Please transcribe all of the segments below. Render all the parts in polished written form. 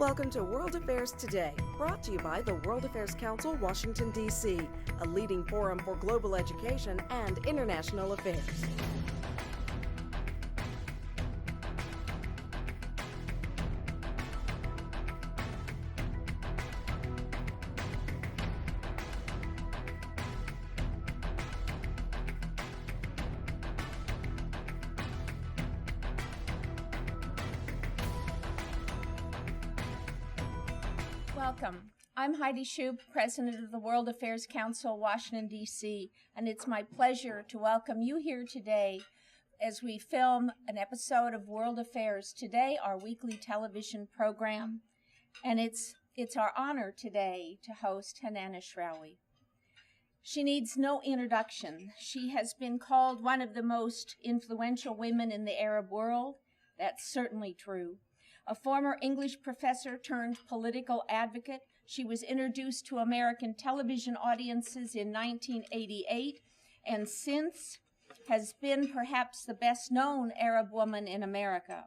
Welcome to World Affairs Today, brought to you by the World Affairs Council, Washington, D.C., a leading forum for global education and international affairs. Welcome. I'm Heidi Shoup, President of the World Affairs Council, Washington, D.C., and it's my pleasure to welcome you here today as we film an episode of World Affairs Today, our weekly television program. And it's our honor today to host Hanan Ashrawi. She needs no introduction. She has been called one of the most influential women in the Arab world. That's certainly true. A former English professor turned political advocate, she was introduced to American television audiences in 1988 and since has been perhaps the best-known Arab woman in America.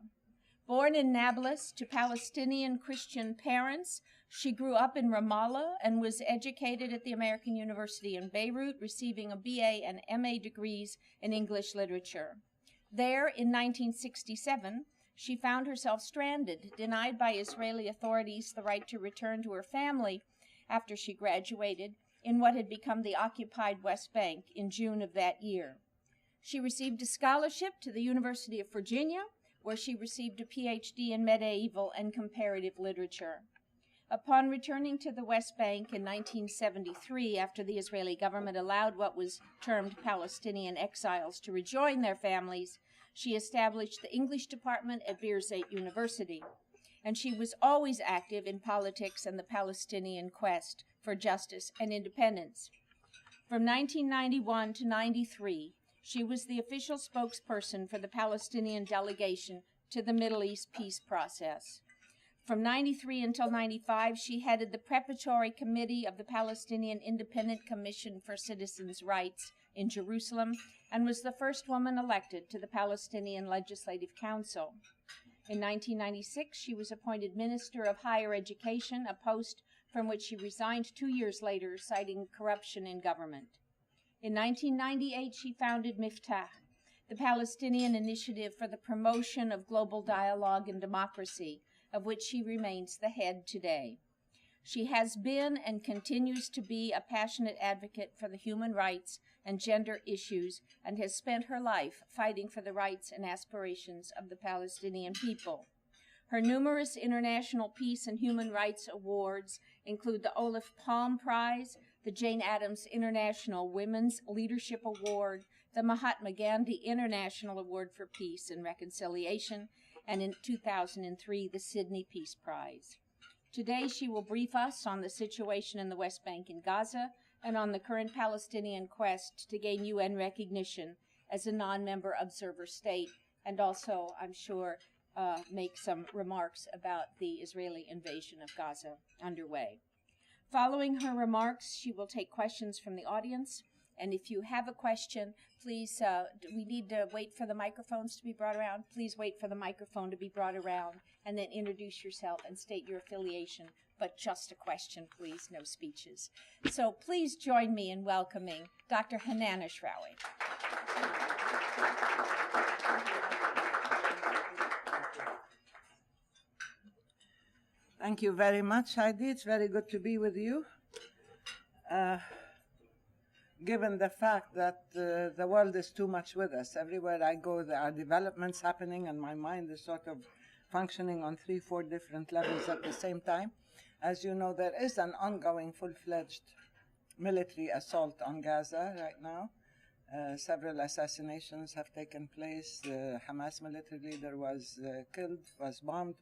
Born in Nablus to Palestinian Christian parents, she grew up in Ramallah and was educated at the American University in Beirut, receiving a BA and MA degrees in English literature. There, in 1967, she found herself stranded, denied by Israeli authorities the right to return to her family after she graduated in what had become the occupied West Bank in June of that year. She received a scholarship to the University of Virginia, where she received a PhD in medieval and comparative literature. Upon returning to the West Bank in 1973, after the Israeli government allowed what was termed Palestinian exiles to rejoin their families, she established the English department at Birzeit University, and she was always active in politics and the Palestinian quest for justice and independence. From 1991 to 93, she was the official spokesperson for the Palestinian Delegation to the Middle East peace process. From 93 until 95, she headed the preparatory committee of the Palestinian Independent Commission for Citizens' Rights in Jerusalem and was the first woman elected to the Palestinian Legislative Council. In 1996, she was appointed Minister of Higher Education, a post from which she resigned 2 years later, citing corruption in government. In 1998, she founded Miftah, the Palestinian Initiative for the Promotion of Global Dialogue and Democracy, of which she remains the head today. She has been and continues to be a passionate advocate for the human rights and gender issues and has spent her life fighting for the rights and aspirations of the Palestinian people. Her numerous international peace and human rights awards include the Olaf Palme Prize, the Jane Addams International Women's Leadership Award, the Mahatma Gandhi International Award for Peace and Reconciliation, and in 2003, the Sydney Peace Prize. Today, she will brief us on the situation in the West Bank and Gaza and on the current Palestinian quest to gain UN recognition as a non-member observer state, and also, I'm sure, make some remarks about the Israeli invasion of Gaza underway. Following her remarks, she will take questions from the audience. And if you have a question, please, we need to wait for the microphones to be brought around. Please wait for the microphone to be brought around and then introduce yourself and state your affiliation, but just a question, please, no speeches. So please join me in welcoming Dr. Hanan Ashrawi. Thank you very much, Heidi. It's very good to be with you. Given the fact that the world is too much with us. Everywhere I go, there are developments happening, and my mind is sort of functioning on 3-4 different levels at the same time. As you know, there is an ongoing full-fledged military assault on Gaza right now. Several assassinations have taken place. The Hamas military leader was killed, was bombed.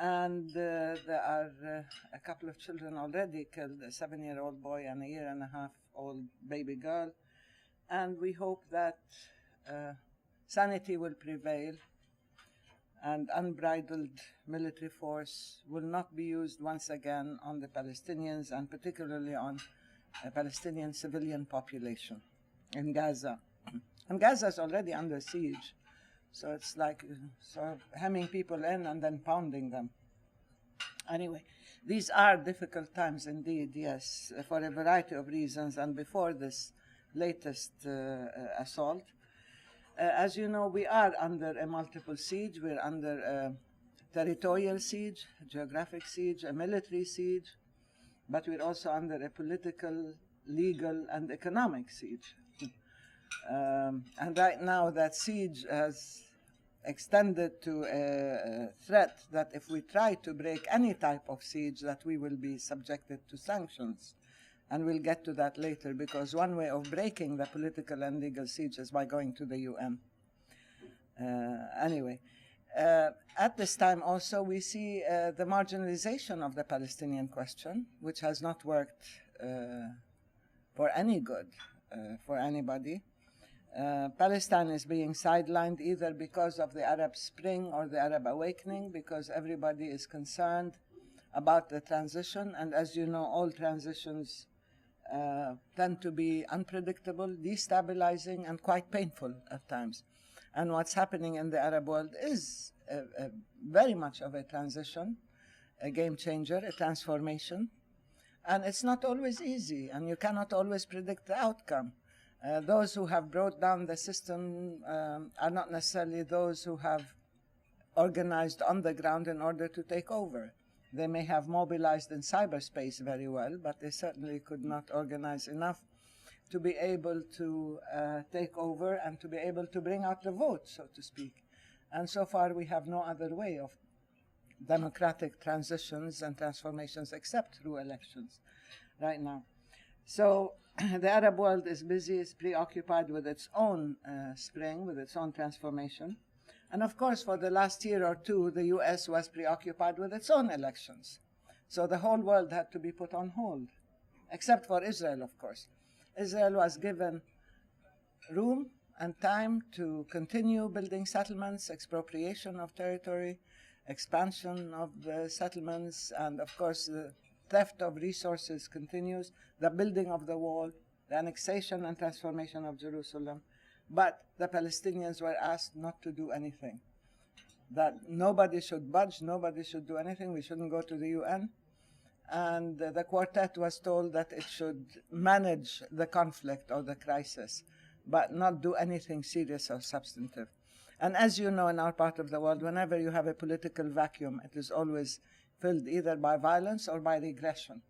And there are a couple of children already killed, a 7-year-old boy and a 1.5-year-old baby girl. And we hope that sanity will prevail and unbridled military force will not be used once again on the Palestinians and particularly on the Palestinian civilian population in Gaza. And Gaza is already under siege. So it's like sort of hemming people in and then pounding them. Anyway, these are difficult times indeed, yes, for a variety of reasons, and before this latest assault. As you know, we are under a multiple siege. We're under a territorial siege, a geographic siege, a military siege, but we're also under a political, legal, and economic siege. And right now that siege has extended to a threat that if we try to break any type of siege, that we will be subjected to sanctions. And we'll get to that later, because one way of breaking the political and legal siege is by going to the UN. Anyway, at this time also we see the marginalization of the Palestinian question, which has not worked for any good for anybody. Palestine is being sidelined either because of the Arab Spring or the Arab Awakening, because everybody is concerned about the transition. And as you know, all transitions tend to be unpredictable, destabilizing, and quite painful at times. And what's happening in the Arab world is very much of a transition, a game changer, a transformation. And it's not always easy, and you cannot always predict the outcome. Those who have brought down the system are not necessarily those who have organized on the ground in order to take over. They may have mobilized in cyberspace very well, but they certainly could not organize enough to be able to take over and to be able to bring out the vote, so to speak. And so far we have no other way of democratic transitions and transformations except through elections right now. So the Arab world is busy, is preoccupied with its own spring, with its own transformation. And of course, for the last year or two, the US was preoccupied with its own elections. So the whole world had to be put on hold, except for Israel, of course. Israel was given room and time to continue building settlements, expropriation of territory, expansion of the settlements, and of course the theft of resources continues, the building of the wall, the annexation and transformation of Jerusalem. But the Palestinians were asked not to do anything, that nobody should budge, nobody should do anything, we shouldn't go to the UN. And the quartet was told that it should manage the conflict or the crisis, but not do anything serious or substantive. And as you know, in our part of the world, whenever you have a political vacuum, it is always filled either by violence or by regression.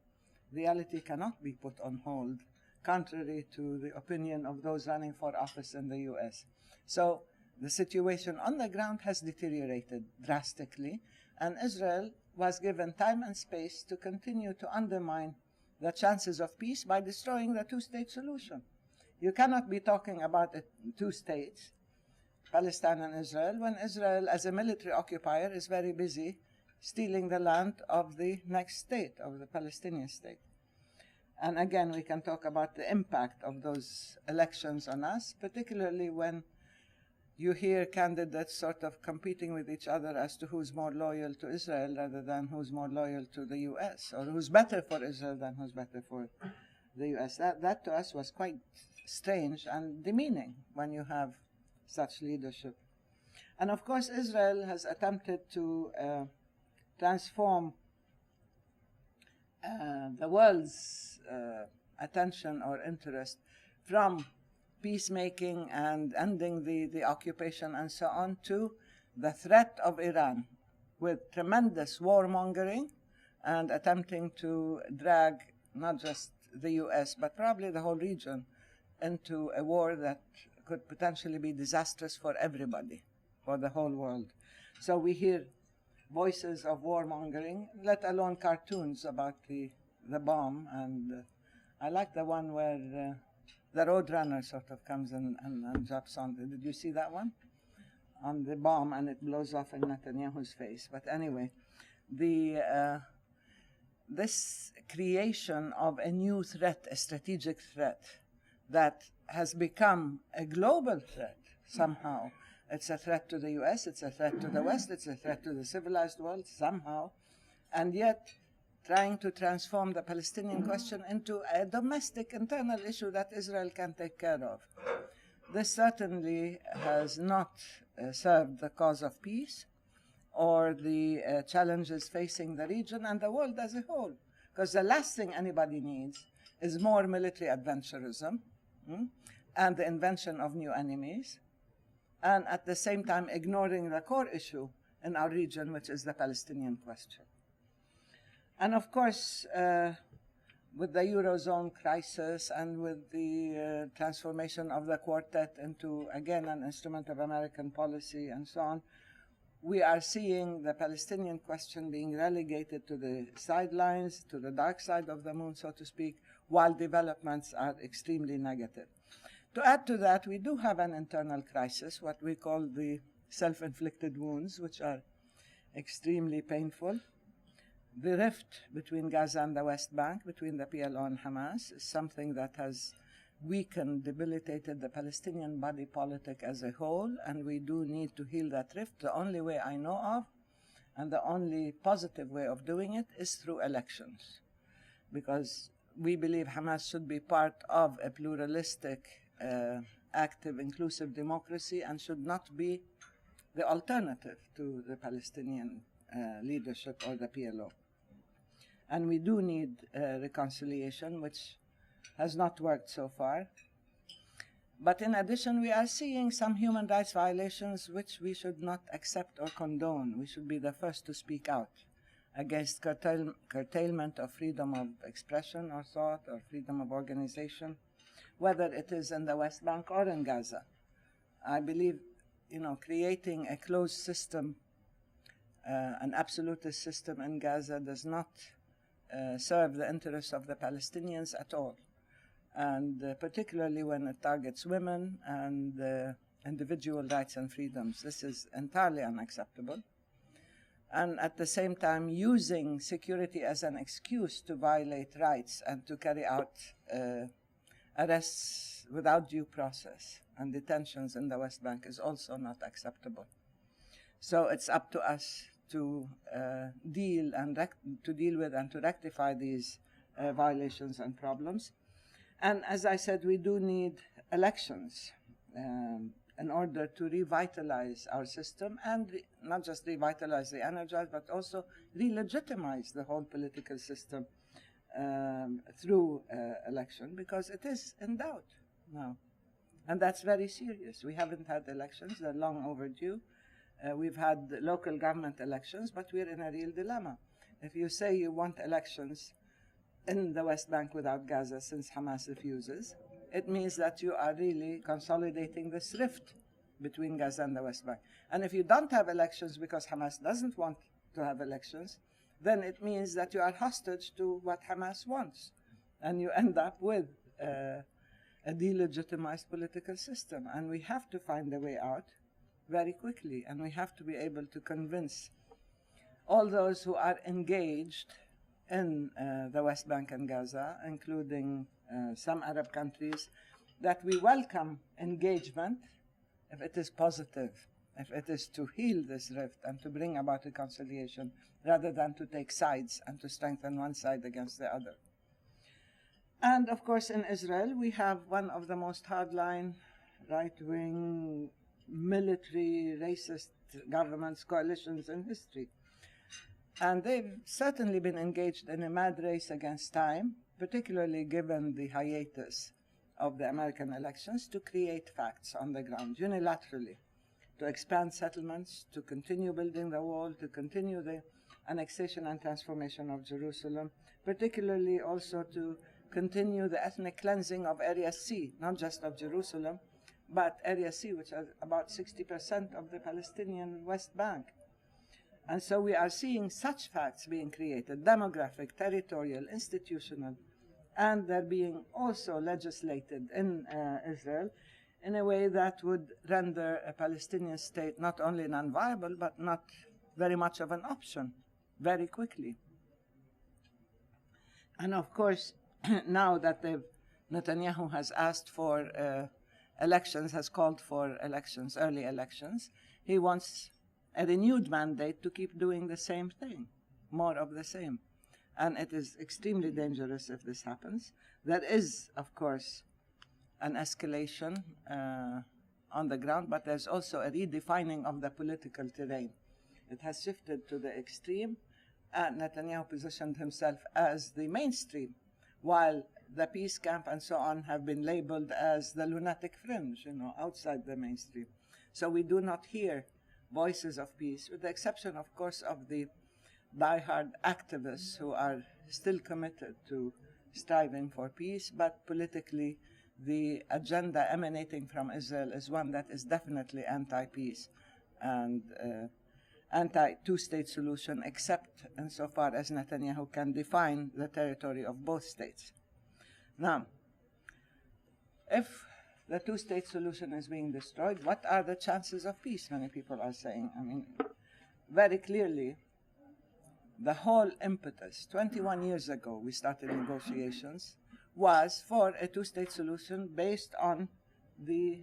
Reality cannot be put on hold, contrary to the opinion of those running for office in the US. So the situation on the ground has deteriorated drastically, and Israel was given time and space to continue to undermine the chances of peace by destroying the two-state solution. You cannot be talking about two states, Palestine and Israel, when Israel, as a military occupier, is very busy stealing the land of the next state, of the Palestinian state. And again, we can talk about the impact of those elections on us, particularly when you hear candidates sort of competing with each other as to who's more loyal to Israel rather than who's more loyal to the US, or who's better for Israel than who's better for the US. That to us was quite strange and demeaning when you have such leadership. And of course, Israel has attempted to transform the world's attention or interest from peacemaking and ending the occupation and so on to the threat of Iran, with tremendous warmongering and attempting to drag not just the US but probably the whole region into a war that could potentially be disastrous for everybody, for the whole world. So we hear voices of warmongering, let alone cartoons about the bomb. And I like the one where the roadrunner sort of comes and drops on. Did you see that one? On the bomb, and it blows off in Netanyahu's face. But anyway, this creation of a new threat, a strategic threat, that has become a global threat somehow. It's a threat to the US, it's a threat to the West, it's a threat to the civilized world somehow, and yet trying to transform the Palestinian question into a domestic internal issue that Israel can take care of. This certainly has not served the cause of peace. or the challenges facing the region and the world as a whole. Because the last thing anybody needs is more military adventurism and the invention of new enemies, and at the same time ignoring the core issue in our region, which is the Palestinian question. And of course, with the Eurozone crisis and with the transformation of the quartet into, again, an instrument of American policy and so on, we are seeing the Palestinian question being relegated to the sidelines, to the dark side of the moon, so to speak, while developments are extremely negative. To add to that, we do have an internal crisis, what we call the self-inflicted wounds, which are extremely painful. The rift between Gaza and the West Bank, between the PLO and Hamas, is something that has weakened, debilitated the Palestinian body politic as a whole, and we do need to heal that rift. The only way I know of, and the only positive way of doing it, is through elections, because we believe Hamas should be part of a pluralistic, active, inclusive democracy and should not be the alternative to the Palestinian leadership or the PLO. And we do need reconciliation, which has not worked so far. But in addition, we are seeing some human rights violations which we should not accept or condone. We should be the first to speak out against curtailment of freedom of expression or thought or freedom of organization, whether it is in the West Bank or in Gaza. I believe, creating a closed system, an absolutist system in Gaza does not serve the interests of the Palestinians at all, and particularly when it targets women and individual rights and freedoms. This is entirely unacceptable. And at the same time, using security as an excuse to violate rights and to carry out arrests without due process and detentions in the West Bank is also not acceptable. So it's up to us to deal with and to rectify these violations and problems. And as I said, we do need elections in order to revitalize our system, and not just revitalize, re-energize, but also re-legitimize the whole political system through election, because it is in doubt now. And that's very serious. We haven't had elections. They're long overdue. We've had local government elections, but we're in a real dilemma. If you say you want elections in the West Bank without Gaza, since Hamas refuses, it means that you are really consolidating this rift between Gaza and the West Bank. And if you don't have elections because Hamas doesn't want to have elections, then it means that you are hostage to what Hamas wants. And you end up with a delegitimized political system. And we have to find a way out very quickly. And we have to be able to convince all those who are engaged in the West Bank and Gaza, including some Arab countries, that we welcome engagement if it is positive, if it is to heal this rift and to bring about reconciliation, rather than to take sides and to strengthen one side against the other. And of course, in Israel, we have one of the most hardline, right-wing, military, racist governments, coalitions in history. And they've certainly been engaged in a mad race against time, particularly given the hiatus of the American elections, to create facts on the ground unilaterally, to expand settlements, to continue building the wall, to continue the annexation and transformation of Jerusalem, particularly also to continue the ethnic cleansing of Area C, not just of Jerusalem, but Area C, which is about 60% of the Palestinian West Bank. And so we are seeing such facts being created, demographic, territorial, institutional, and they're being also legislated in Israel in a way that would render a Palestinian state not only non-viable, but not very much of an option very quickly. And of course, now that Netanyahu has asked for elections, has called for elections, early elections, he wants a renewed mandate to keep doing the same thing, more of the same. And it is extremely dangerous if this happens. There is, of course, an escalation on the ground, but there's also a redefining of the political terrain It has shifted to the extreme, and Netanyahu positioned himself as the mainstream, while the peace camp and so on have been labeled as the lunatic fringe, outside the mainstream. So we do not hear voices of peace, with the exception, of course, of the diehard activists who are still committed to striving for peace, but politically the agenda emanating from Israel is one that is definitely anti-peace and anti-two-state solution, except insofar as Netanyahu can define the territory of both states. Now, if the two-state solution is being destroyed, what are the chances of peace, many people are saying? I mean, very clearly, the whole impetus, 21 years ago we started negotiations, was for a two-state solution based on the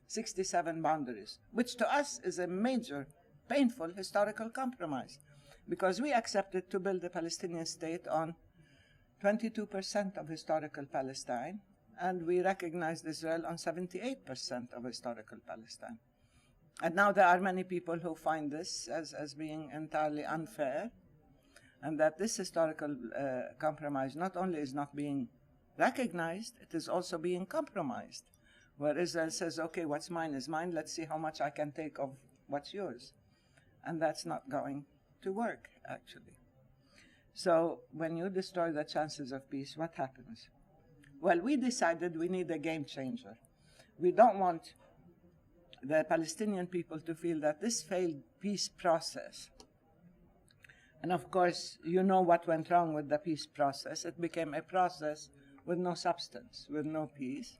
67 boundaries, which to us is a major, painful historical compromise, because we accepted to build a Palestinian state on 22% of historical Palestine, and we recognized Israel on 78% of historical Palestine. And now there are many people who find this as being entirely unfair, and that this historical compromise not only is not being recognized, it is also being compromised, where Israel says, okay, what's mine is mine, let's see how much I can take of what's yours. And that's not going to work, actually. So when you destroy the chances of peace, what happens? Well, we decided we need a game changer. We don't want the Palestinian people to feel that this failed peace process, and of course, you know what went wrong with the peace process. It became a process with no substance, with no peace.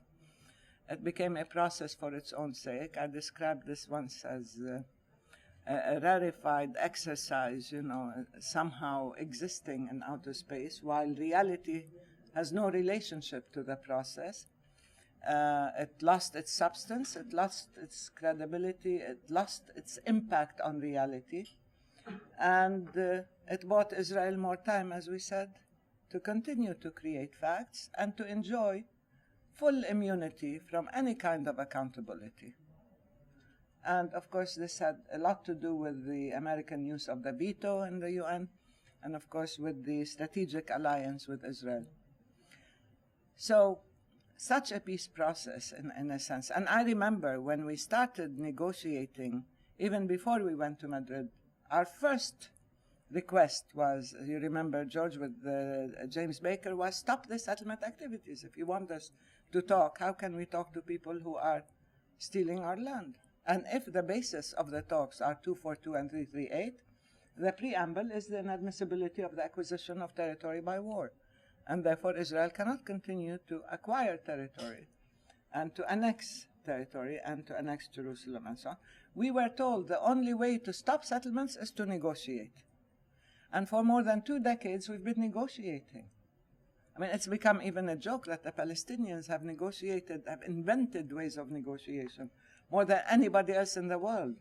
It became a process for its own sake. I described this once as a rarefied exercise, somehow existing in outer space, while reality has no relationship to the process. It lost its substance, it lost its credibility, it lost its impact on reality, and it bought Israel more time, as we said, to continue to create facts and to enjoy full immunity from any kind of accountability. And of course, this had a lot to do with the American use of the veto in the UN, and of course with the strategic alliance with Israel. So, such a peace process, in a sense. And I remember when we started negotiating, even before we went to Madrid, our first request was, you remember, George, with James Baker, was stop the settlement activities. If you want us to talk, how can we talk to people who are stealing our land? And if the basis of the talks are 242 and 338, the preamble is the inadmissibility of the acquisition of territory by war. And therefore Israel cannot continue to acquire territory and to annex territory and to annex Jerusalem and so on. We were told the only way to stop settlements is to negotiate. And for more than 2 decades we've been negotiating. I mean, it's become even a joke that the Palestinians have negotiated, have invented ways of negotiation more than anybody else in the world.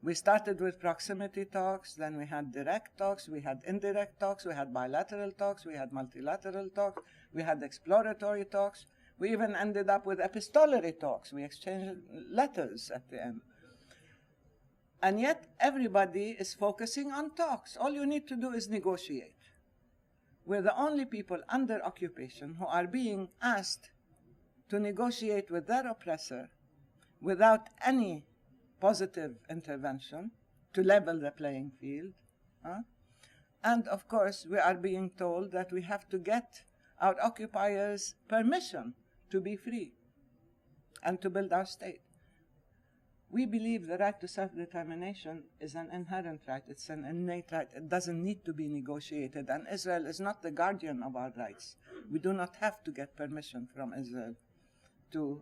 We started with proximity talks, then we had direct talks, we had indirect talks, we had bilateral talks, we had multilateral talks, we had exploratory talks. We even ended up with epistolary talks. We exchanged letters at the end. And yet everybody is focusing on talks. All you need to do is negotiate. We're the only people under occupation who are being asked to negotiate with their oppressor without any positive intervention to level the playing field. And of course, we are being told that we have to get our occupiers' permission to be free and to build our state. We believe the right to self-determination is an inherent right. It's an innate right. It doesn't need to be negotiated. And Israel is not the guardian of our rights. We do not have to get permission from Israel to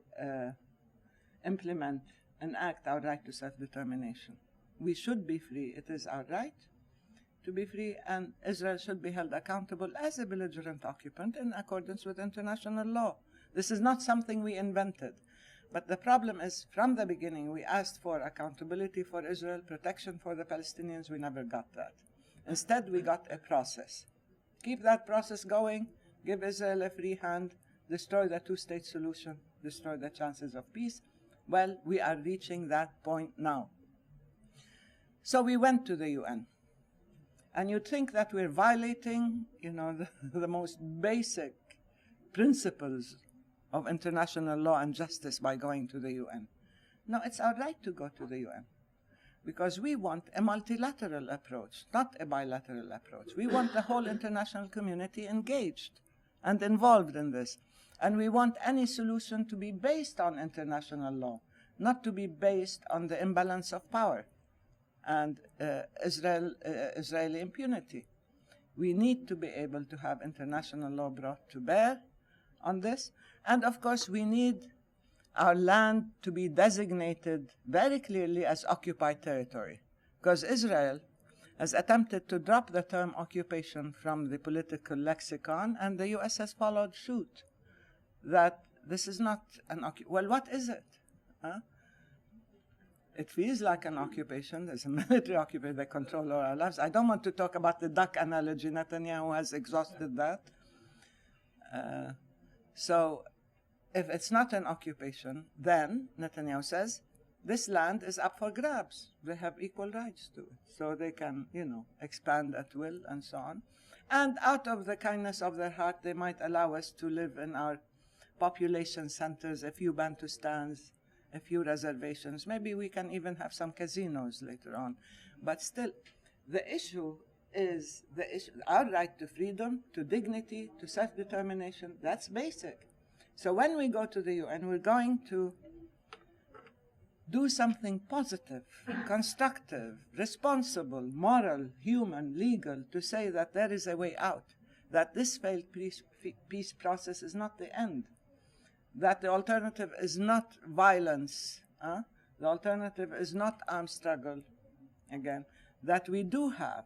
implement and act our right to self-determination. We should be free. It is our right to be free, and Israel should be held accountable as a belligerent occupant in accordance with international law. This is not something we invented. But the problem is, from the beginning, we asked for accountability for Israel, protection for the Palestinians. We never got that. Instead, we got a process. Keep that process going, give Israel a free hand, destroy the two-state solution, destroy the chances of peace. Well, we are reaching that point now. So we went to the UN. And you'd think that we're violating, the most basic principles of international law and justice by going to the UN. No, it's our right to go to the UN because we want a multilateral approach, not a bilateral approach. We want the whole international community engaged and involved in this. And we want any solution to be based on international law, not to be based on the imbalance of power and Israeli impunity. We need to be able to have international law brought to bear on this. And of course, we need our land to be designated very clearly as occupied territory, because Israel has attempted to drop the term occupation from the political lexicon, and the US has followed suit that this is not an occupation. Well, what is it? Huh? It feels like an occupation. There's a military occupation. They control all our lives. I don't want to talk about the duck analogy. Netanyahu has exhausted that. So if it's not an occupation, then Netanyahu says, this land is up for grabs. They have equal rights to it. So they can, expand at will and so on. And out of the kindness of their heart, they might allow us to live in our population centers, a few Bantustans, a few reservations. Maybe we can even have some casinos later on. But still, the issue is our right to freedom, to dignity, to self-determination. That's basic. So when we go to the UN, we're going to do something positive, constructive, responsible, moral, human, legal, to say that there is a way out, that this failed peace process is not the end, that the alternative is not violence, the alternative is not armed struggle, again, that we do have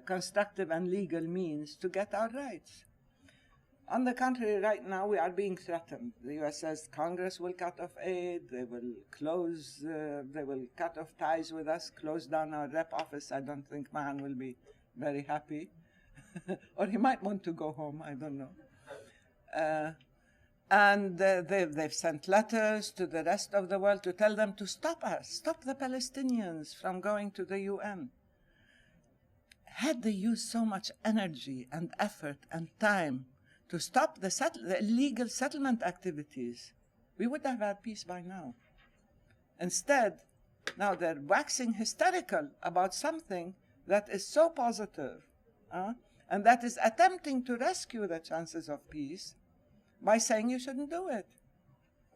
constructive and legal means to get our rights. On the contrary, right now we are being threatened. The U.S. says Congress will cut off aid, they will cut off ties with us, close down our rep office. I don't think Mahan will be very happy. Or he might want to go home, I don't know. And they've sent letters to the rest of the world to tell them to stop us, stop the Palestinians from going to the UN. Had they used so much energy and effort and time to stop the illegal settlement activities, we would have had peace by now. Instead, now they're waxing hysterical about something that is so positive, and that is attempting to rescue the chances of peace by saying you shouldn't do it,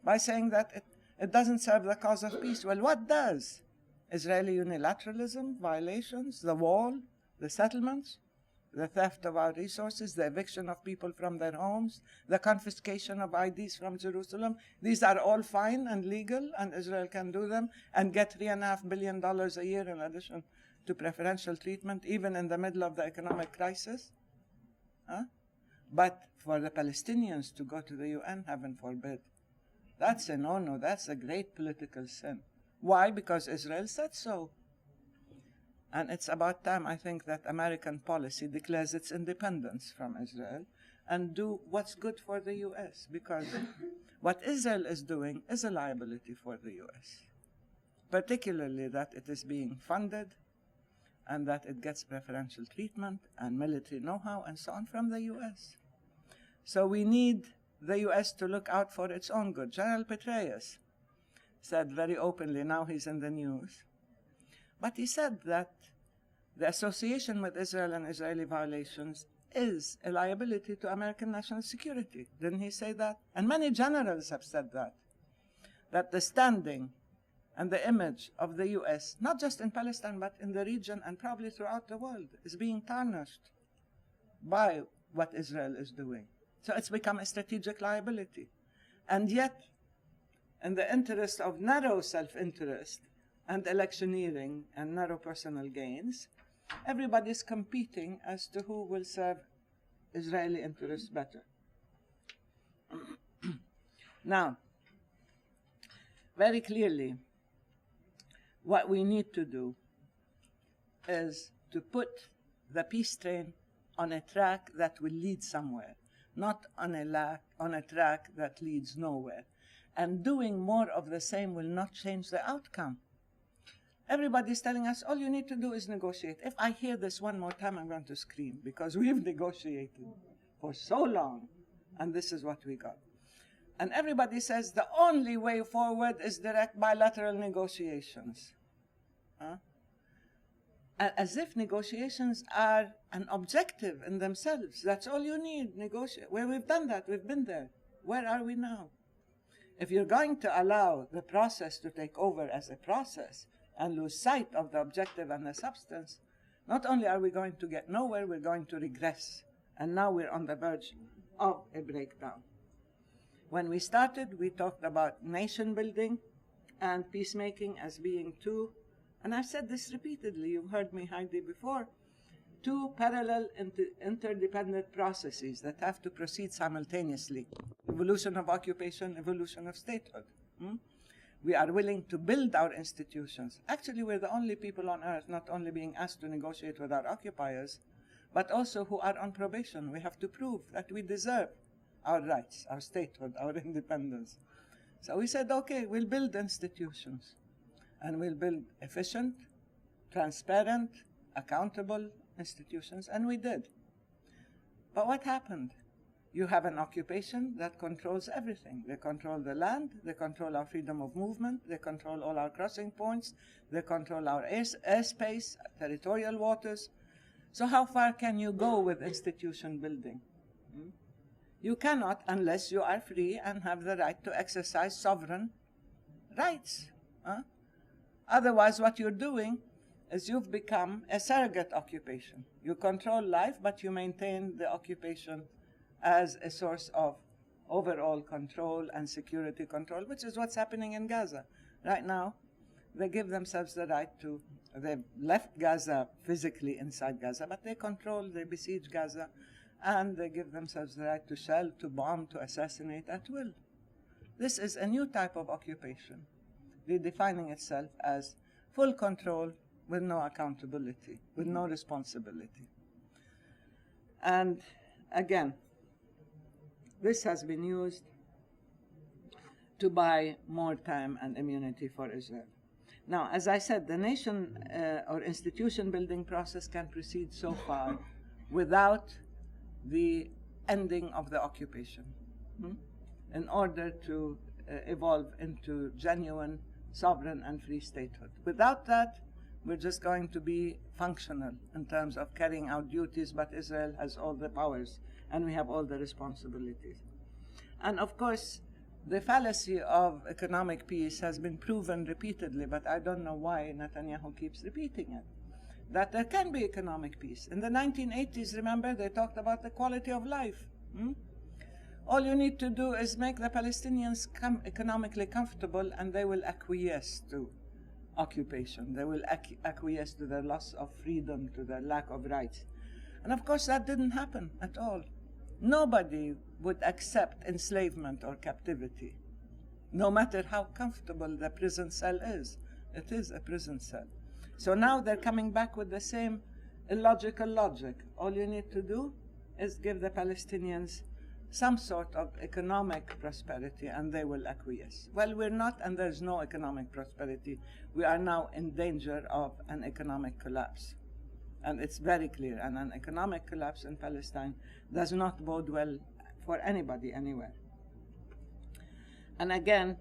by saying that it doesn't serve the cause of peace. Well, what does? Israeli unilateralism, violations, the wall, the settlements, the theft of our resources, the eviction of people from their homes, the confiscation of IDs from Jerusalem. These are all fine and legal, and Israel can do them and get $3.5 billion a year in addition to preferential treatment, even in the middle of the economic crisis. But for the Palestinians to go to the UN, heaven forbid, that's a no-no. That's a great political sin. Why? Because Israel said so. And it's about time, I think, that American policy declares its independence from Israel and do what's good for the U.S., because what Israel is doing is a liability for the U.S., particularly that it is being funded and that it gets preferential treatment and military know-how and so on from the U.S. So we need the U.S. to look out for its own good. General Petraeus said very openly, now he's in the news, but he said that the association with Israel and Israeli violations is a liability to American national security. Didn't he say that? And many generals have said that the standing and the image of the U.S., not just in Palestine, but in the region and probably throughout the world, is being tarnished by what Israel is doing. So it's become a strategic liability. And yet, in the interest of narrow self-interest and electioneering and narrow personal gains, everybody's competing as to who will serve Israeli interests better. Now, very clearly, what we need to do is to put the peace train on a track that will lead somewhere, not on a track that leads nowhere. And doing more of the same will not change the outcome. Everybody's telling us, all you need to do is negotiate. If I hear this one more time, I'm going to scream, because we've negotiated for so long, and this is what we got. And everybody says the only way forward is direct bilateral negotiations. As if negotiations are an objective in themselves. That's all you need, negotiate. Well, we've done that, we've been there. Where are we now? If you're going to allow the process to take over as a process and lose sight of the objective and the substance, not only are we going to get nowhere, we're going to regress. And now we're on the verge of a breakdown. When we started, we talked about nation building and peacemaking as being two, and I've said this repeatedly, you've heard me, Heidi, before, two parallel interdependent processes that have to proceed simultaneously. Evolution of occupation, evolution of statehood. We are willing to build our institutions. Actually, we're the only people on earth not only being asked to negotiate with our occupiers, but also who are on probation. We have to prove that we deserve our rights, our statehood, our independence. So we said, okay, we'll build institutions. And we'll build efficient, transparent, accountable institutions, and we did. But what happened? You have an occupation that controls everything. They control the land, they control our freedom of movement, they control all our crossing points, they control our airspace, territorial waters. So how far can you go with institution building? You cannot unless you are free and have the right to exercise sovereign rights. Otherwise, what you're doing is you've become a surrogate occupation. You control life, but you maintain the occupation as a source of overall control and security control, which is what's happening in Gaza. Right now, they give themselves the right to, they've left Gaza physically inside Gaza, but they control, they besiege Gaza, and they give themselves the right to shell, to bomb, to assassinate at will. This is a new type of occupation, redefining itself as full control with no accountability, with no responsibility. And again, this has been used to buy more time and immunity for Israel. Now, as I said, the nation or institution building process can proceed so far without the ending of the occupation in order to evolve into genuine sovereign and free statehood. Without that, we're just going to be functional in terms of carrying out duties, but Israel has all the powers and we have all the responsibilities. And of course, the fallacy of economic peace has been proven repeatedly, but I don't know why Netanyahu keeps repeating it, that there can be economic peace. In the 1980s, remember, they talked about the quality of life. All you need to do is make the Palestinians economically comfortable and they will acquiesce to occupation. They will acquiesce to their loss of freedom, to their lack of rights. And of course that didn't happen at all. Nobody would accept enslavement or captivity, no matter how comfortable the prison cell is. It is a prison cell. So now they're coming back with the same illogical logic. All you need to do is give the Palestinians some sort of economic prosperity and they will acquiesce. Well, we're not, and there's no economic prosperity. We are now in danger of an economic collapse. And it's very clear, and an economic collapse in Palestine does not bode well for anybody anywhere. And again,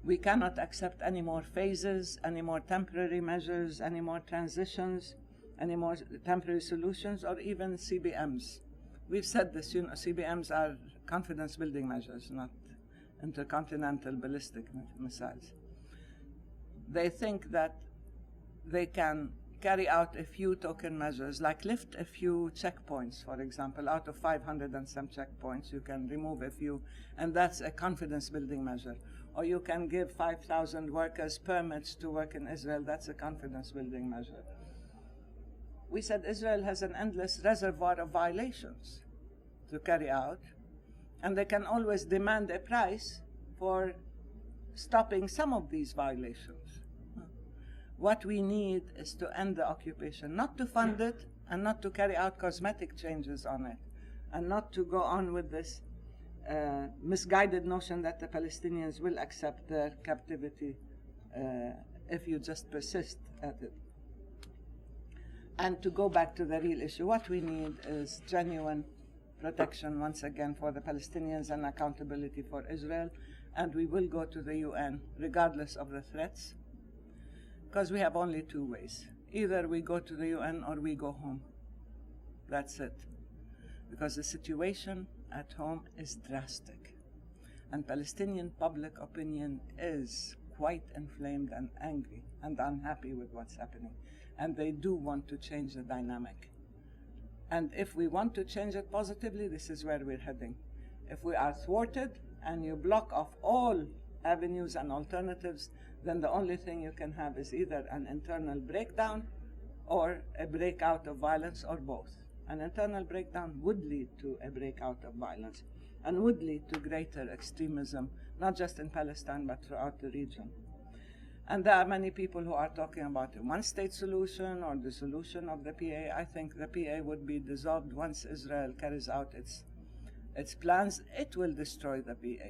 we cannot accept any more phases, any more temporary measures, any more transitions, any more temporary solutions, or even CBMs. We've said this, CBMs are confidence-building measures, not intercontinental ballistic missiles. They think that they can carry out a few token measures, like lift a few checkpoints, for example. Out of 500 and some checkpoints, you can remove a few, and that's a confidence-building measure. Or you can give 5,000 workers permits to work in Israel. That's a confidence-building measure. We said Israel has an endless reservoir of violations to carry out, and they can always demand a price for stopping some of these violations. What we need is to end the occupation, not to fund it and not to carry out cosmetic changes on it, and not to go on with this misguided notion that the Palestinians will accept their captivity if you just persist at it. And to go back to the real issue, what we need is genuine protection once again for the Palestinians and accountability for Israel. And we will go to the UN regardless of the threats, because we have only two ways. Either we go to the UN or we go home. That's it. Because the situation at home is drastic. And Palestinian public opinion is quite inflamed and angry and unhappy with what's happening. And they do want to change the dynamic. And if we want to change it positively, this is where we're heading. If we are thwarted and you block off all avenues and alternatives, then the only thing you can have is either an internal breakdown or a breakout of violence, or both. An internal breakdown would lead to a breakout of violence and would lead to greater extremism, not just in Palestine, but throughout the region. And there are many people who are talking about a one-state solution or the solution of the PA. I think the PA would be dissolved once Israel carries out its plans. It will destroy the PA.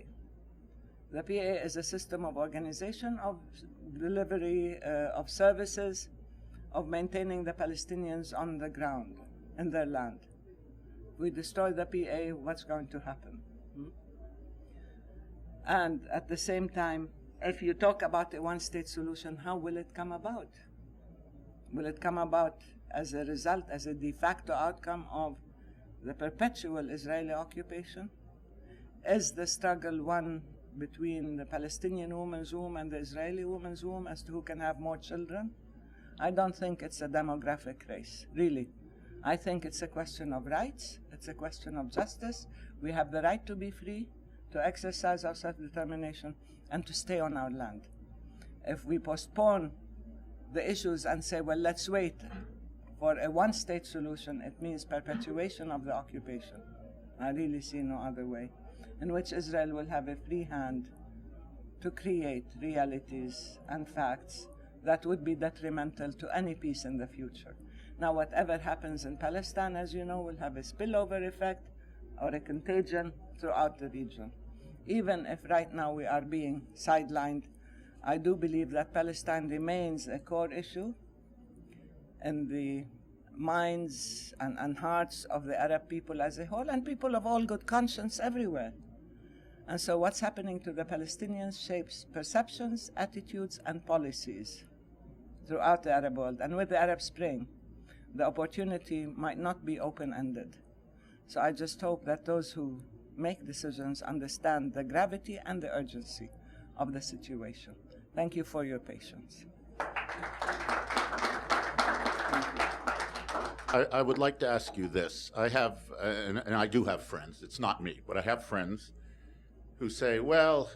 The PA is a system of organization, of delivery of services, of maintaining the Palestinians on the ground, in their land. If we destroy the PA, what's going to happen? And at the same time, if you talk about a one-state solution, how will it come about? Will it come about as a result, as a de facto outcome of the perpetual Israeli occupation? Is the struggle one between the Palestinian woman's womb and the Israeli woman's womb as to who can have more children? I don't think it's a demographic race, really. I think it's a question of rights, it's a question of justice. We have the right to be free, to exercise our self-determination, and to stay on our land. If we postpone the issues and say, well, let's wait for a one-state solution, it means perpetuation of the occupation. I really see no other way, in which Israel will have a free hand to create realities and facts that would be detrimental to any peace in the future. Now, whatever happens in Palestine, as you know, will have a spillover effect or a contagion throughout the region. Even if right now we are being sidelined, I do believe that Palestine remains a core issue in the minds and hearts of the Arab people as a whole, and people of all good conscience everywhere. And so what's happening to the Palestinians shapes perceptions, attitudes, and policies throughout the Arab world. And with the Arab Spring, the opportunity might not be open-ended. So I just hope that those who make decisions understand the gravity and the urgency of the situation. Thank you for your patience. I would like to ask you this. I have, and I do have friends, it's not me, but I have friends who say, well,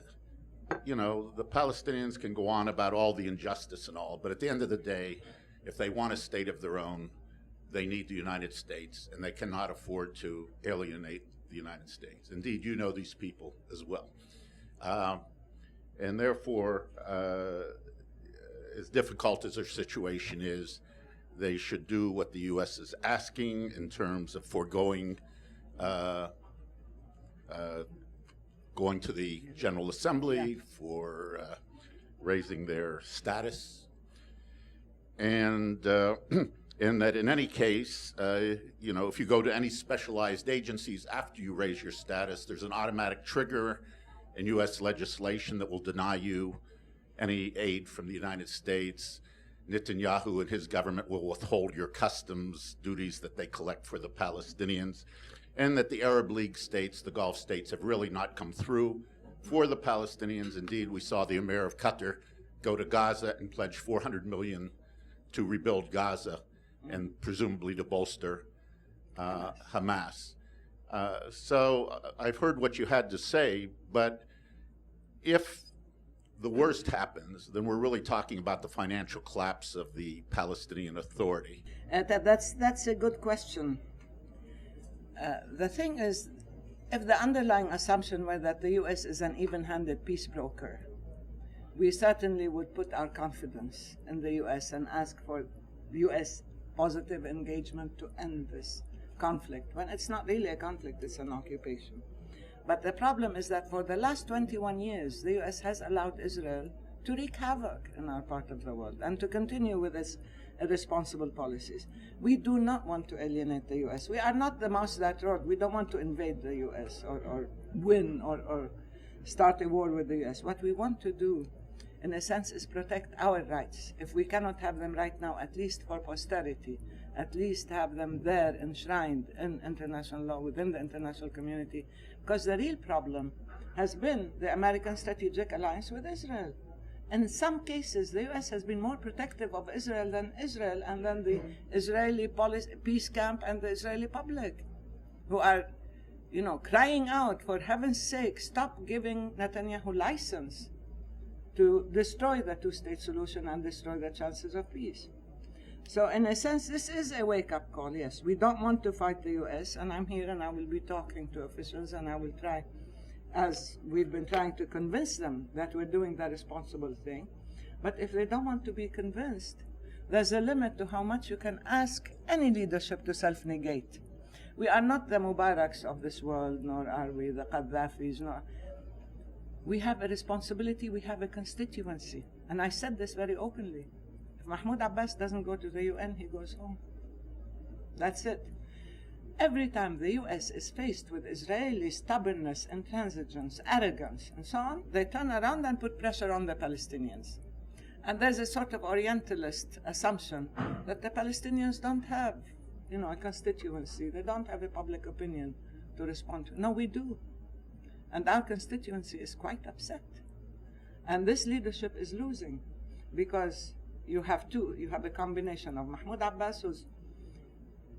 you know, the Palestinians can go on about all the injustice and all, but at the end of the day, if they want a state of their own, they need the United States, and they cannot afford to alienate the United States. Indeed, you know these people as well. And therefore, as difficult as their situation is, they should do what the U.S. is asking in terms of foregoing going to the General Assembly for raising their status. And and that in any case, you know, if you go to any specialized agencies after you raise your status, there's an automatic trigger in U.S. legislation that will deny you any aid from the United States. Netanyahu and his government will withhold your customs duties that they collect for the Palestinians, and that the Arab League states, the Gulf states, have really not come through for the Palestinians. Indeed, we saw the Emir of Qatar go to Gaza and pledge $400 million to rebuild Gaza and presumably to bolster Hamas. So I've heard what you had to say, but if the worst happens, then we're really talking about the financial collapse of the Palestinian Authority. That's a good question. The thing is, if the underlying assumption were that the U.S. is an even-handed peace broker, we certainly would put our confidence in the U.S. and ask for U.S. positive engagement to end this conflict, when it's not really a conflict, it's an occupation. But the problem is that for the last 21 years, the U.S. has allowed Israel to wreak havoc in our part of the world and to continue with its irresponsible policies. We do not want to alienate the U.S. We are not the mouse that rode. We don't want to invade the U.S. or win or start a war with the U.S. What we want to do, in a sense, is protect our rights. If we cannot have them right now, at least for posterity, at least have them there enshrined in international law, within the international community, because the real problem has been the American strategic alliance with Israel. In some cases, the U.S. has been more protective of Israel and than the Israeli peace camp and the Israeli public, who are, crying out, for heaven's sake, stop giving Netanyahu license to destroy the two-state solution and destroy the chances of peace. So in a sense, this is a wake-up call, yes. We don't want to fight the U.S., and I'm here and I will be talking to officials, and I will try, as we've been trying to convince them that we're doing the responsible thing. But if they don't want to be convinced, there's a limit to how much you can ask any leadership to self-negate. We are not the Mubaraks of this world, nor are we the Qaddafis, nor... We have a responsibility, we have a constituency. And I said this very openly. If Mahmoud Abbas doesn't go to the UN, he goes home. That's it. Every time the US is faced with Israeli stubbornness, intransigence, arrogance, and so on, they turn around and put pressure on the Palestinians. And there's a sort of Orientalist assumption that the Palestinians don't have, a constituency. They don't have a public opinion to respond to. No, we do. And our constituency is quite upset. And this leadership is losing because you have a combination of Mahmoud Abbas, whose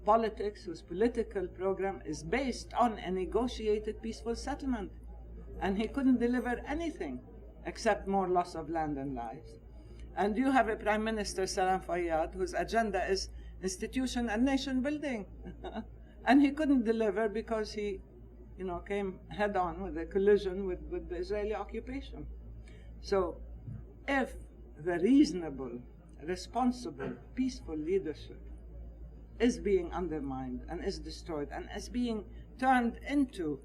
politics, whose political program is based on a negotiated peaceful settlement. And he couldn't deliver anything except more loss of land and lives. And you have a Prime Minister, Salam Fayyad, whose agenda is institution and nation building. And he couldn't deliver because he came head on with a collision with the Israeli occupation. So if the reasonable, responsible, peaceful leadership is being undermined and is destroyed and is being turned into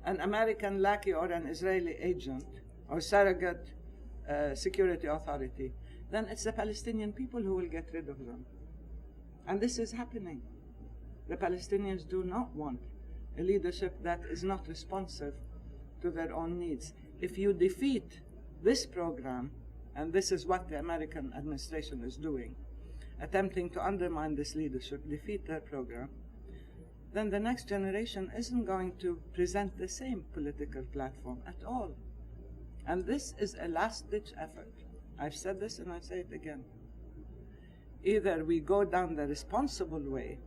an American lackey or an Israeli agent or surrogate security authority, then it's the Palestinian people who will get rid of them. And this is happening. The Palestinians do not want a leadership that is not responsive to their own needs. If you defeat this program, and this is what the American administration is doing, attempting to undermine this leadership, defeat their program, then the next generation isn't going to present the same political platform at all. And this is a last-ditch effort. I've said this and I say it again. Either we go down the responsible way,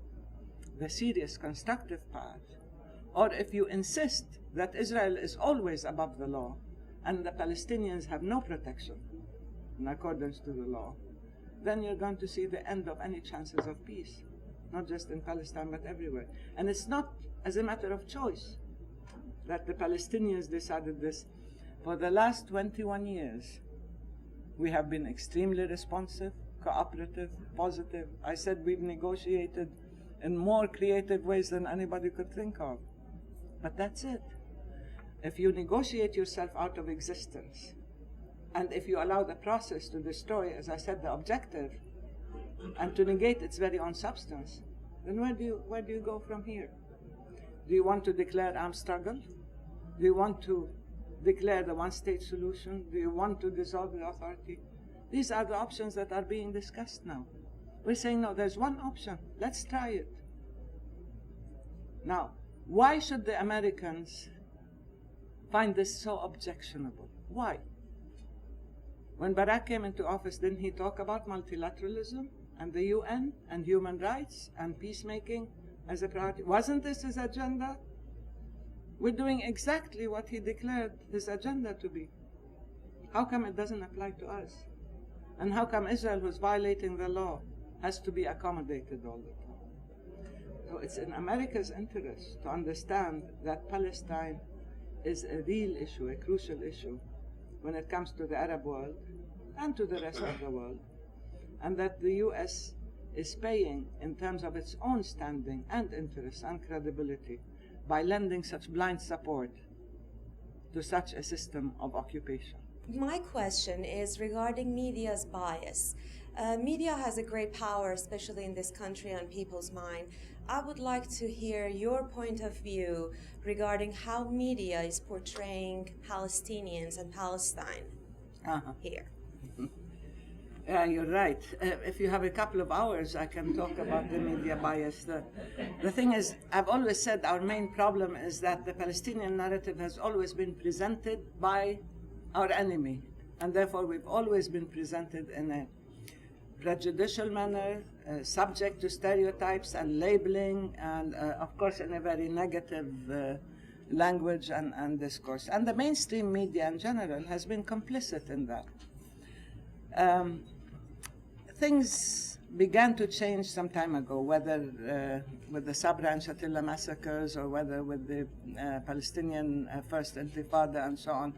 the serious, constructive path, or if you insist that Israel is always above the law and the Palestinians have no protection in accordance to the law, then you're going to see the end of any chances of peace, not just in Palestine but everywhere. And it's not as a matter of choice that the Palestinians decided this. For the last 21 years, we have been extremely responsive, cooperative, positive. I said we've negotiated in more creative ways than anybody could think of. But that's it. If you negotiate yourself out of existence, and if you allow the process to destroy, as I said, the objective, and to negate its very own substance, then where do you go from here? Do you want to declare armed struggle? Do you want to declare the one-state solution? Do you want to dissolve the authority? These are the options that are being discussed now. We're saying, no, there's one option. Let's try it. Now, why should the Americans find this so objectionable? Why? When Barack came into office, didn't he talk about multilateralism and the UN and human rights and peacemaking as a priority? Wasn't this his agenda? We're doing exactly what he declared his agenda to be. How come it doesn't apply to us? And how come Israel, who's violating the law, has to be accommodated all the time? So it's in America's interest to understand that Palestine is a real issue, a crucial issue, when it comes to the Arab world and to the rest of the world, and that the U.S. is paying in terms of its own standing and interests and credibility by lending such blind support to such a system of occupation. My question is regarding media's bias. Media has a great power, especially in this country, on people's mind. I would like to hear your point of view regarding how media is portraying Palestinians and Palestine here. Yeah, you're right. If you have a couple of hours, I can talk about the media bias. The thing is, I've always said our main problem is that the Palestinian narrative has always been presented by our enemy, and therefore we've always been presented in a prejudicial manner, subject to stereotypes and labeling, and of course in a very negative language and discourse. And the mainstream media in general has been complicit in that. Things began to change some time ago, whether with the Sabra and Shatila massacres or whether with the Palestinian First Intifada and so on.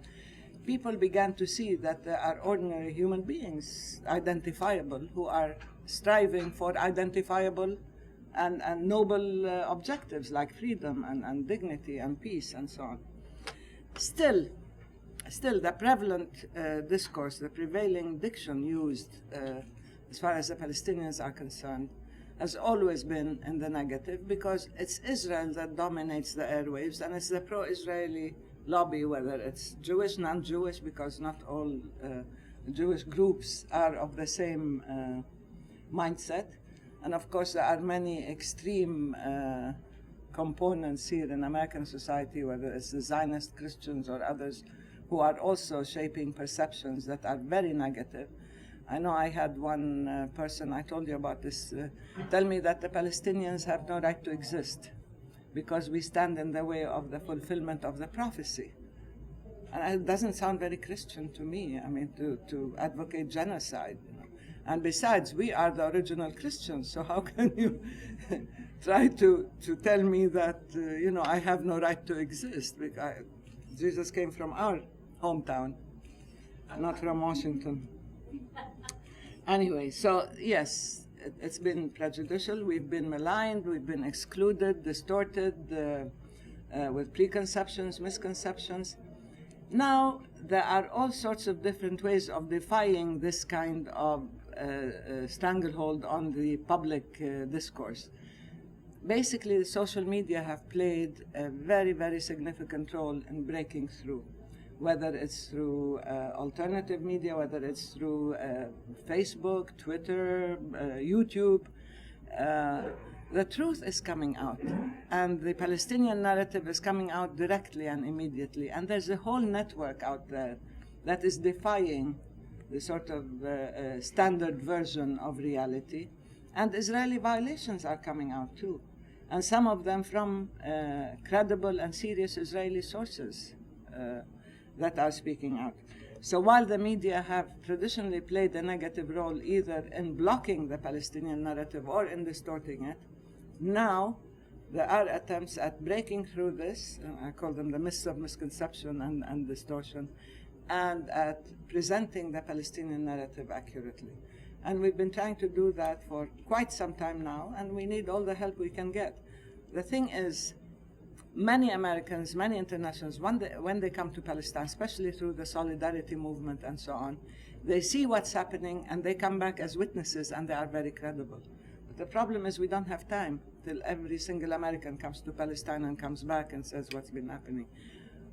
People began to see that there are ordinary human beings, identifiable, who are striving for identifiable and noble objectives like freedom and dignity and peace and so on. Still, the prevalent discourse, the prevailing diction used as far as the Palestinians are concerned, has always been in the negative, because it's Israel that dominates the airwaves, and it's the pro-Israeli lobby, whether it's Jewish, non-Jewish, because not all Jewish groups are of the same mindset. And of course there are many extreme components here in American society, whether it's the Zionist Christians or others, who are also shaping perceptions that are very negative. I know I had one person, I told you about this, tell me that the Palestinians have no right to exist because we stand in the way of the fulfillment of the prophecy. And it doesn't sound very Christian to me, I mean, to advocate genocide. You know? And besides, we are the original Christians, so how can you try to tell me that, I have no right to exist? Because Jesus came from our hometown, not from Washington. Anyway, so yes, it's been prejudicial, we've been maligned, we've been excluded, distorted, with preconceptions, misconceptions. Now, there are all sorts of different ways of defying this kind of stranglehold on the public discourse. Basically, the social media have played a very, very significant role in breaking through, whether it's through alternative media, whether it's through Facebook, Twitter, YouTube. The truth is coming out, and the Palestinian narrative is coming out directly and immediately, and there's a whole network out there that is defying the sort of standard version of reality, and Israeli violations are coming out too, and some of them from credible and serious Israeli sources that are speaking out. So while the media have traditionally played a negative role either in blocking the Palestinian narrative or in distorting it, now there are attempts at breaking through this, I call them the myths of misconception and distortion, and at presenting the Palestinian narrative accurately. And we've been trying to do that for quite some time now, and we need all the help we can get. The thing is, many Americans, many internationals, when they come to Palestine, especially through the solidarity movement and so on, they see what's happening and they come back as witnesses and they are very credible. But the problem is we don't have time till every single American comes to Palestine and comes back and says what's been happening.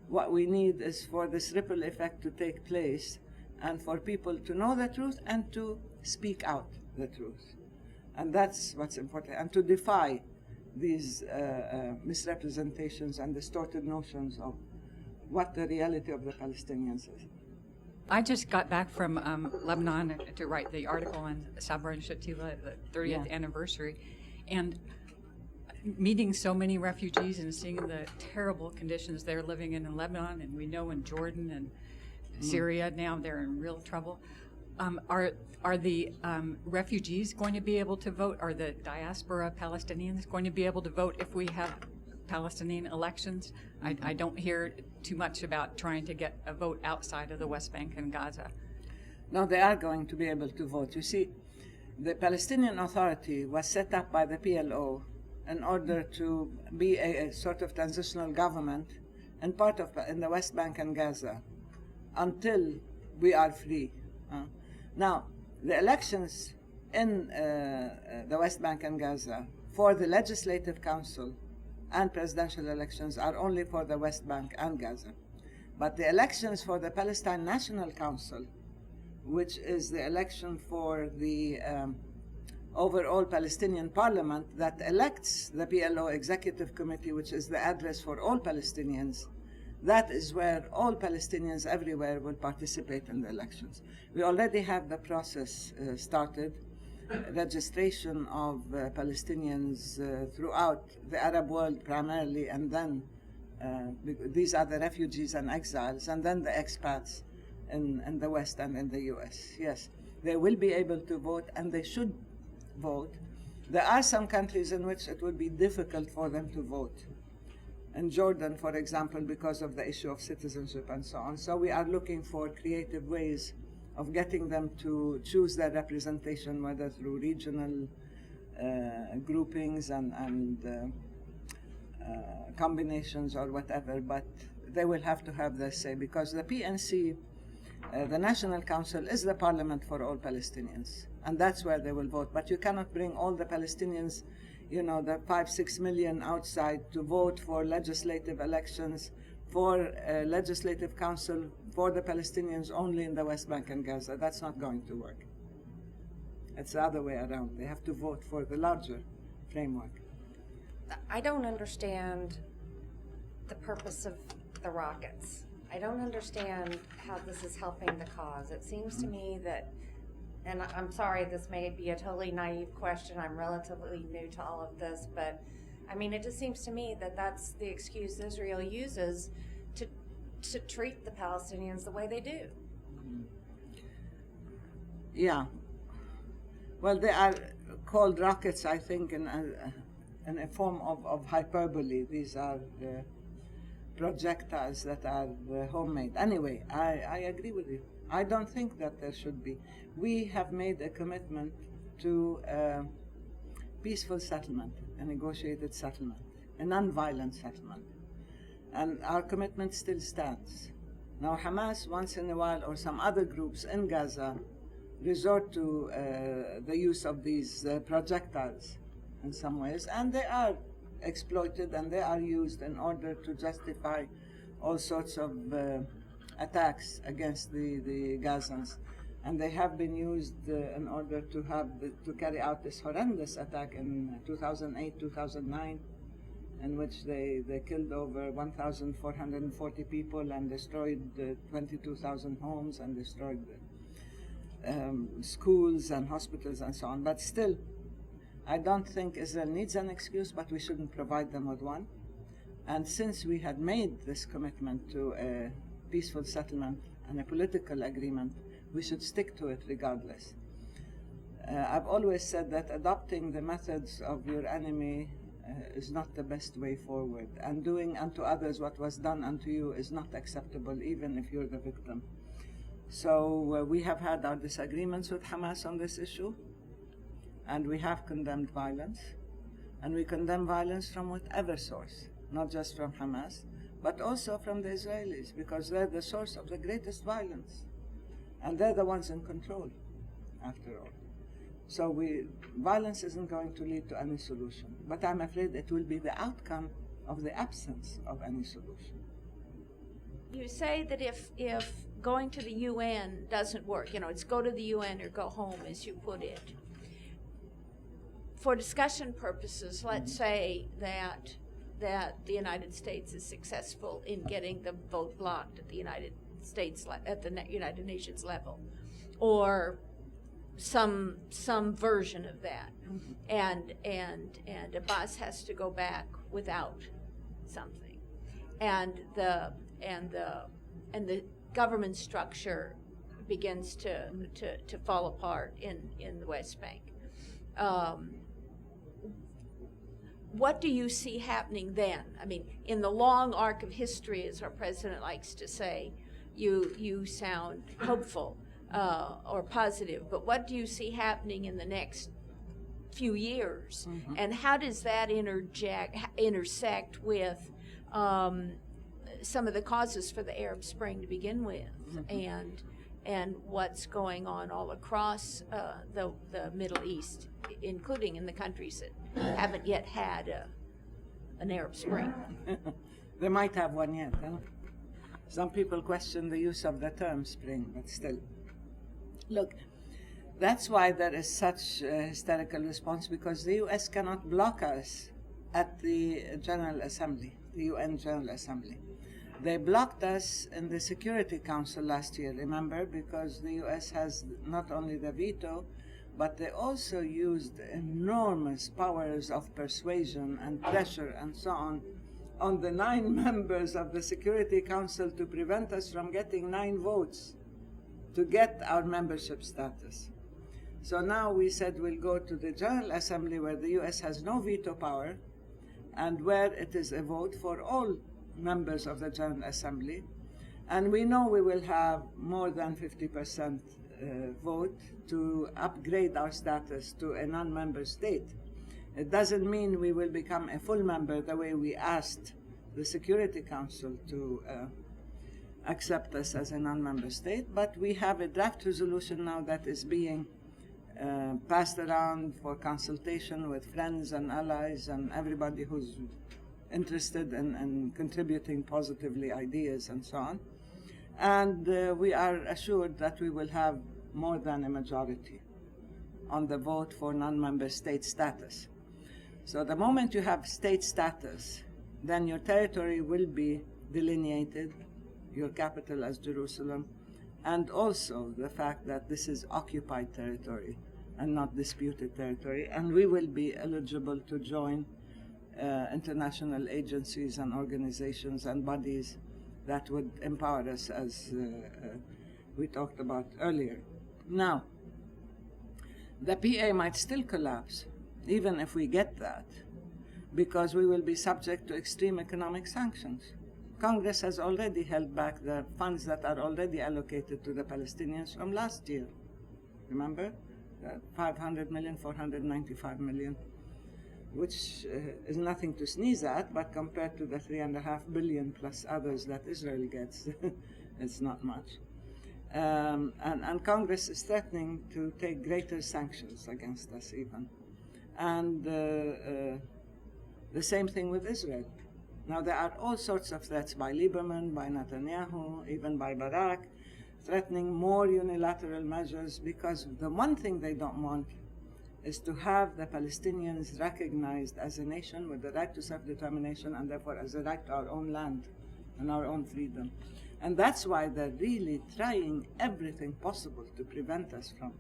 What we need is for this ripple effect to take place and for people to know the truth and to speak out the truth. And that's what's important, and to defy these misrepresentations and distorted notions of what the reality of the Palestinians is. I just got back from Lebanon to write the article on Sabra and Shatila, the 30th anniversary, and meeting so many refugees and seeing the terrible conditions they're living in Lebanon, and we know in Jordan and Syria now they're in real trouble. Are the refugees going to be able to vote? Are the diaspora Palestinians going to be able to vote if we have Palestinian elections? I don't hear too much about trying to get a vote outside of the West Bank and Gaza. No, they are going to be able to vote. You see, the Palestinian Authority was set up by the PLO in order to be a sort of transitional government in the West Bank and Gaza until we are free. Now, the elections in the West Bank and Gaza for the Legislative Council and presidential elections are only for the West Bank and Gaza. But the elections for the Palestine National Council, which is the election for the overall Palestinian parliament that elects the PLO Executive Committee, which is the address for all Palestinians, that is where all Palestinians everywhere will participate in the elections. We already have the process started, registration of Palestinians throughout the Arab world primarily, and then these are the refugees and exiles, and then the expats in the West and in the US. Yes, they will be able to vote, and they should vote. There are some countries in which it will be difficult for them to vote. In Jordan, for example, because of the issue of citizenship and so on. So we are looking for creative ways of getting them to choose their representation, whether through regional groupings and combinations or whatever, but they will have to have their say, because the PNC, the National Council, is the parliament for all Palestinians, and that's where they will vote. But you cannot bring all the Palestinians, you know, the 5-6 million outside, to vote for legislative elections, for legislative council for the Palestinians only in the West Bank and Gaza. That's not going to work. It's the other way around. They have to vote for the larger framework. I don't understand the purpose of the rockets. I don't understand how this is helping the cause. It seems to me that, and I'm sorry, this may be a totally naive question. I'm relatively new to all of this, but I mean, it just seems to me that that's the excuse Israel uses to treat the Palestinians the way they do. Yeah. Well, they are called rockets, I think, in a form of hyperbole. These are projectiles that are homemade. Anyway, I agree with you. I don't think that there should be. We have made a commitment to peaceful settlement, a negotiated settlement, a non-violent settlement. And our commitment still stands. Now, Hamas, once in a while, or some other groups in Gaza, resort to the use of these projectiles in some ways, and they are exploited and they are used in order to justify all sorts of attacks against the Gazans. And they have been used in order to carry out this horrendous attack in 2008, 2009, in which they killed over 1,440 people and destroyed 22,000 homes and destroyed schools and hospitals and so on. But still, I don't think Israel needs an excuse, but we shouldn't provide them with one. And since we had made this commitment to a peaceful settlement and a political agreement, we should stick to it regardless. I've always said that adopting the methods of your enemy is not the best way forward, and doing unto others what was done unto you is not acceptable, even if you're the victim. So we have had our disagreements with Hamas on this issue, and we have condemned violence, and we condemn violence from whatever source, not just from Hamas, but also from the Israelis, because they're the source of the greatest violence, and they're the ones in control, after all. So violence isn't going to lead to any solution, but I'm afraid it will be the outcome of the absence of any solution. You say that if going to the UN doesn't work, it's go to the UN or go home, as you put it. For discussion purposes, let's say that the United States is successful in getting the vote blocked at the United Nations level, or some version of that, and Abbas has to go back without something, and the government structure begins to fall apart in the West Bank. What do you see happening then? I mean, in the long arc of history, as our president likes to say, you sound hopeful or positive, but what do you see happening in the next few years? Mm-hmm. And how does that intersect with some of the causes for the Arab Spring to begin with? Mm-hmm. and what's going on all across the Middle East, including in the countries that haven't yet had an Arab Spring. They might have one yet. Huh? Some people question the use of the term spring, but still. Look, that's why there is such a hysterical response, because the U.S. cannot block us at the General Assembly, the UN General Assembly. They blocked us in the Security Council last year, remember, because the U.S. has not only the veto, but they also used enormous powers of persuasion and pressure and so on the 9 members of the Security Council to prevent us from getting 9 votes to get our membership status. So now we said we'll go to the General Assembly, where the U.S. has no veto power and where it is a vote for all members of the General Assembly, and we know we will have more than 50% vote to upgrade our status to a non-member state. It doesn't mean we will become a full member the way we asked the Security Council to accept us as a non-member state, but we have a draft resolution now that is being passed around for consultation with friends and allies and everybody who's interested in contributing positively ideas and so on. And we are assured that we will have more than a majority on the vote for non-member state status. So the moment you have state status, then your territory will be delineated, your capital as Jerusalem, and also the fact that this is occupied territory and not disputed territory, and we will be eligible to join international agencies and organizations and bodies that would empower us, as we talked about earlier. Now, the PA might still collapse, even if we get that, because we will be subject to extreme economic sanctions. Congress has already held back the funds that are already allocated to the Palestinians from last year. Remember? 500 million, 495 million, which is nothing to sneeze at, but compared to the 3.5 billion plus others that Israel gets, it's not much. And Congress is threatening to take greater sanctions against us even. And the same thing with Israel. Now there are all sorts of threats by Lieberman, by Netanyahu, even by Barak, threatening more unilateral measures, because the one thing they don't want is to have the Palestinians recognized as a nation with the right to self-determination and therefore as a right to our own land and our own freedom. And that's why they're really trying everything possible to prevent us from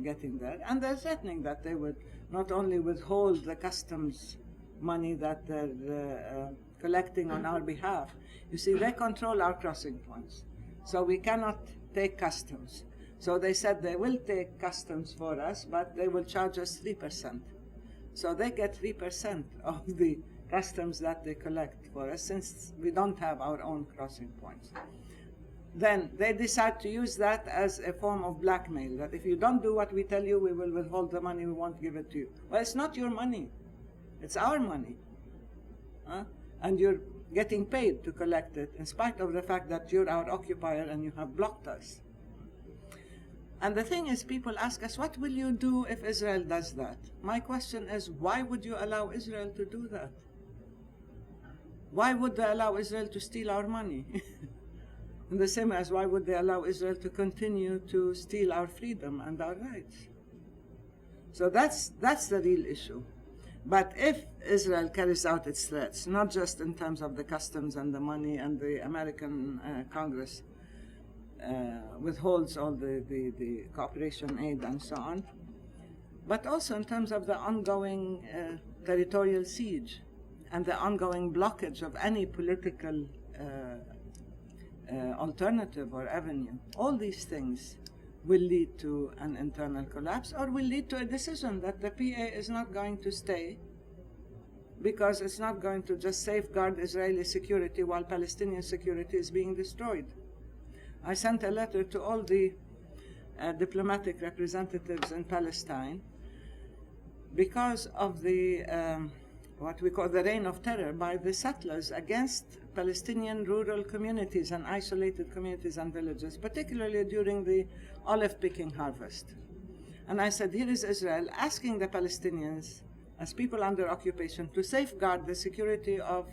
getting there. And they're threatening that they would not only withhold the customs money that they're collecting on our behalf. You see, they control our crossing points, so we cannot take customs. So they said they will take customs for us, but they will charge us 3%. So they get 3% of the customs that they collect for us, since we don't have our own crossing points. Then they decide to use that as a form of blackmail, that if you don't do what we tell you, we will withhold the money, we won't give it to you. Well, it's not your money. It's our money. And you're getting paid to collect it, in spite of the fact that you're our occupier and you have blocked us. And the thing is, people ask us, what will you do if Israel does that? My question is, why would you allow Israel to do that? Why would they allow Israel to steal our money? And the same as why would they allow Israel to continue to steal our freedom and our rights? So that's the real issue. But if Israel carries out its threats, not just in terms of the customs and the money and the American Congress withholds all the cooperation aid and so on, but also in terms of the ongoing territorial siege and the ongoing blockage of any political alternative or avenue. All these things will lead to an internal collapse, or will lead to a decision that the PA is not going to stay, because it's not going to just safeguard Israeli security while Palestinian security is being destroyed. I sent a letter to all the diplomatic representatives in Palestine because of the what we call the reign of terror by the settlers against Palestinian rural communities and isolated communities and villages, particularly during the olive picking harvest. And I said, here is Israel asking the Palestinians, as people under occupation, to safeguard the security of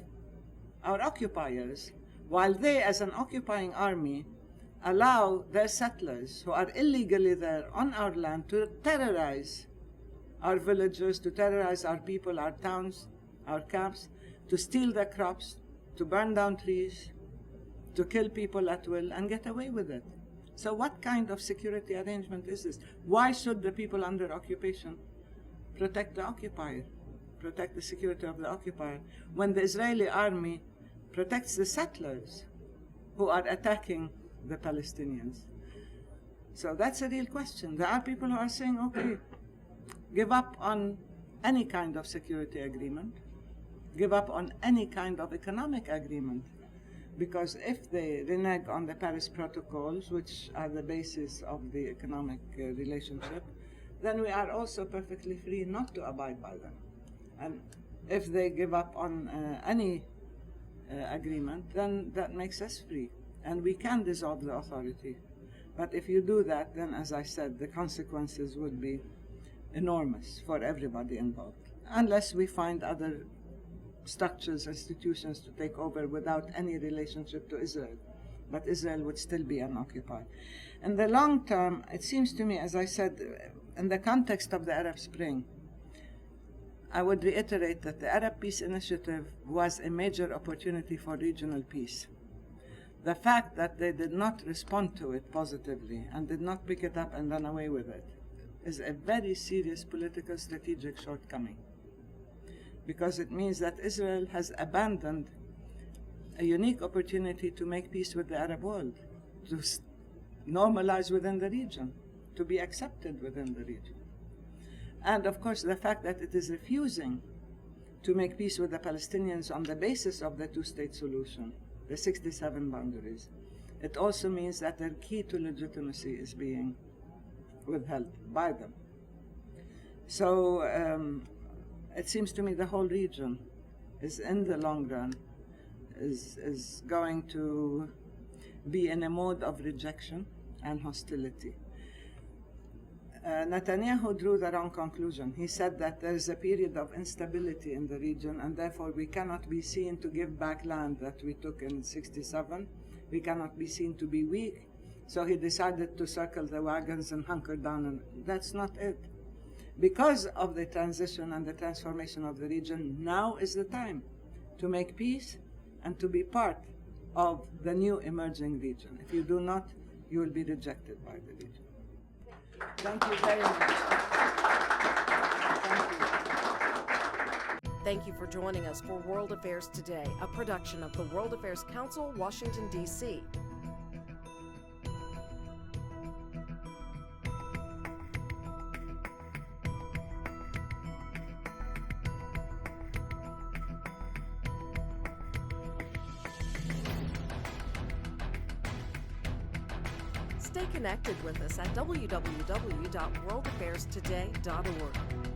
our occupiers, while they, as an occupying army, allow their settlers who are illegally there on our land to terrorize our villagers, to terrorize our people, our towns, our camps, to steal their crops, to burn down trees, to kill people at will and get away with it. So what kind of security arrangement is this? Why should the people under occupation protect the occupier, protect the security of the occupier, when the Israeli army protects the settlers who are attacking the Palestinians? So that's a real question. There are people who are saying, okay, give up on any kind of security agreement, give up on any kind of economic agreement, because if they renege on the Paris protocols, which are the basis of the economic relationship, then we are also perfectly free not to abide by them. And if they give up on any agreement, then that makes us free, and we can dissolve the authority. But if you do that, then, as I said, the consequences would be enormous for everybody involved, unless we find other structures, institutions to take over without any relationship to Israel. But Israel would still be unoccupied. In the long term, it seems to me, as I said, in the context of the Arab Spring, I would reiterate that the Arab Peace Initiative was a major opportunity for regional peace. The fact that they did not respond to it positively and did not pick it up and run away with it is a very serious political strategic shortcoming, because it means that Israel has abandoned a unique opportunity to make peace with the Arab world, to normalize within the region, to be accepted within the region. And of course, the fact that it is refusing to make peace with the Palestinians on the basis of the two-state solution, the 67 boundaries, it also means that their key to legitimacy is being withheld by them. So it seems to me the whole region is, in the long run, is going to be in a mode of rejection and hostility. Netanyahu drew the wrong conclusion. He said that there is a period of instability in the region, and therefore we cannot be seen to give back land that we took in '67. We cannot be seen to be weak. So he decided to circle the wagons and hunker down, and that's not it. Because of the transition and the transformation of the region, now is the time to make peace and to be part of the new emerging region. If you do not, you will be rejected by the region. Thank you very much. Thank you. Thank you for joining us for World Affairs Today, a production of the World Affairs Council, Washington, D.C. Stay connected with us at www.worldaffairstoday.org.